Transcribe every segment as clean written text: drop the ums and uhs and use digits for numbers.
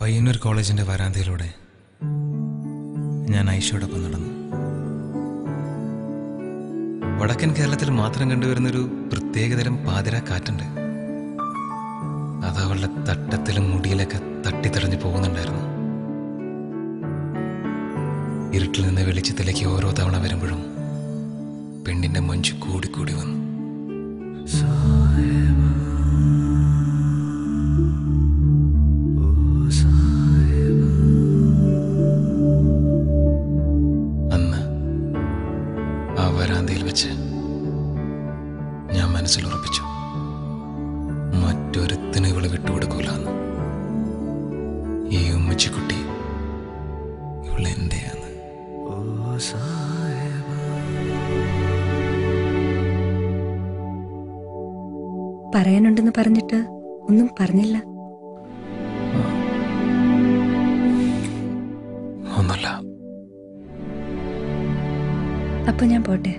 പയ്യന്നൂർ കോളേജിൻ്റെ വരാന്തയിലൂടെ ഞാൻ ഐഷയോടൊപ്പം നടന്നു. വടക്കൻ കേരളത്തിൽ മാത്രം കണ്ടുവരുന്നൊരു പ്രത്യേകതരം പാതിര കാറ്റുണ്ട്. അത് അവളുടെ തട്ടത്തിലും മുടിയിലൊക്കെ തട്ടിത്തെറിഞ്ഞു പോകുന്നുണ്ടായിരുന്നു. ഇരുട്ടിൽ നിന്ന് വെളിച്ചത്തിലേക്ക് ഓരോ തവണ വരുമ്പോഴും പെണ്ണിന്റെ മഞ്ചു കൂടിക്കൂടി വന്നു. അന്ന് ആ വരാന്തയിൽ വെച്ച് ഞാൻ മനസ്സിൽ ഉറപ്പിച്ചു, മറ്റൊരുത്തിന് ഇവള് വിട്ടുകൊടുക്കൂലെന്ന്. ഈ ഉമ്മച്ചിക്കുട്ടി ഇവള് എന്റെയാണ്. പറയാനുണ്ടെന്ന് പറഞ്ഞിട്ട് ഒന്നും പറഞ്ഞില്ല. ഒന്നല്ല. അപ്പൊ ഞാൻ പോട്ടെ.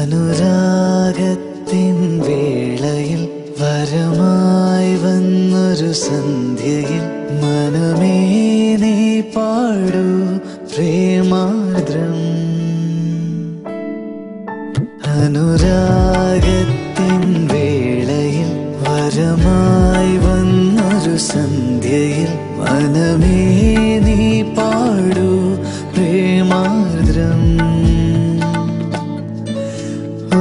അനുരാഗത്തിൻ വേളയിൽ വരമായി വന്നൊരു സന്ധ്യയിൽ മനമേ നീ പാടൂ പ്രേമാർദ്രം. അനുരാഗത്തിൻ വേളയിൽ വരമായി വന്നൊരു സന്ധ്യയിൽ മനമേ നീ പാടൂ പ്രേമാർദ്രം.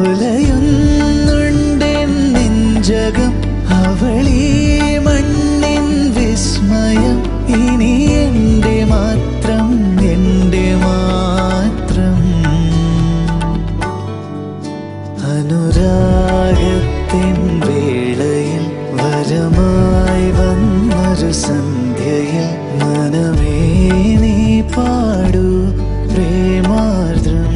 ഉലയുന്നുണ്ടെൻ നെഞ്ചകം അവളീ മണ്ണിൻ വിസ്മയം. ഇനി എൻ്റെ മാത്രം, എൻ്റെ മാത്രം. അനുരാഗത്തിൻ വേളയിൽ വരമായി വന്നൊരു സന്ധ്യയിൽ മനമേ നീ പാടൂ പ്രേമാർദ്രം.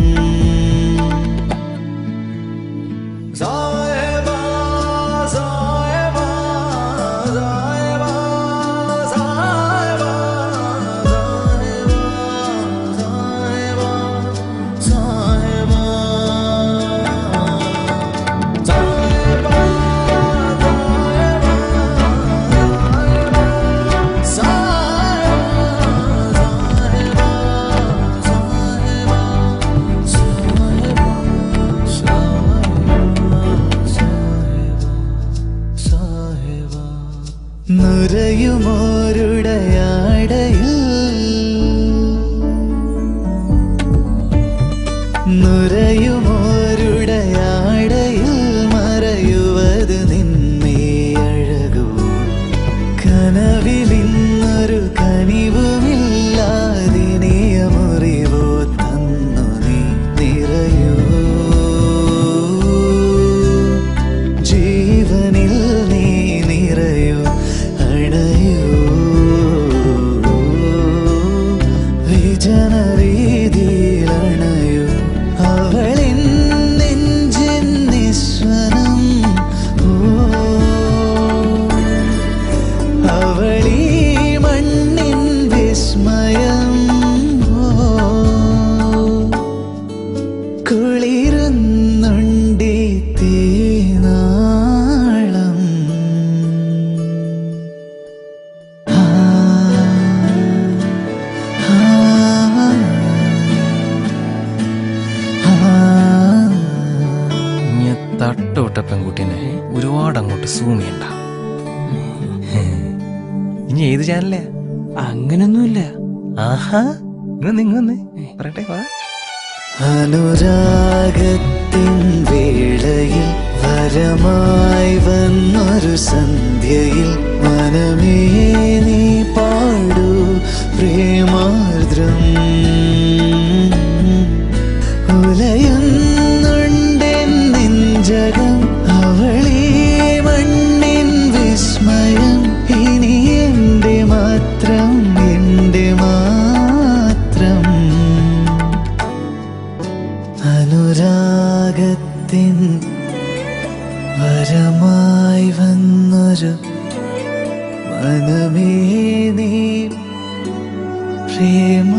നുരയുമോരുടയാടയിൽ നുരയുമോരുടയാടയിൽ മറയുവത് നിന്നെ അഴകൂ. കനവിലിന്നൊരു കനിവുമില്ലാതിനിയ മുറിവോ തന്നു നീ നിറയൂ. ജീവനിൽ നീ നിറയൂ, വിജനവീതിയിലണയൂ. അവളിൻ നെഞ്ചിൻ നിസ്വനം, അവളീ മണ്ണിൻ വിസ്മയം. കുളിരുന്നുണ്ടി തീനാളം. തട്ടുവിട്ട പെൺകുട്ടീനെ ഒരുപാട് അങ്ങോട്ട് സൂം ചെയ്യണ്ട. ഇനി ഏത് ചാനലേ? അങ്ങനൊന്നുമില്ല. ആഹാ, നിങ്ങന്ന് പറയട്ടെ. അനുരാഗത്തിൻ വേളയിൽ വരമായി വന്നൊരു സന്ധ്യയിൽ മനമേ നീ പാടൂ പ്രേമാർദ്രം. ഉലയുന്നുണ്ടെൻ നെഞ്ചകം അവളി വരമായി വന്നൊരു മനമേ നീ പ്രേമ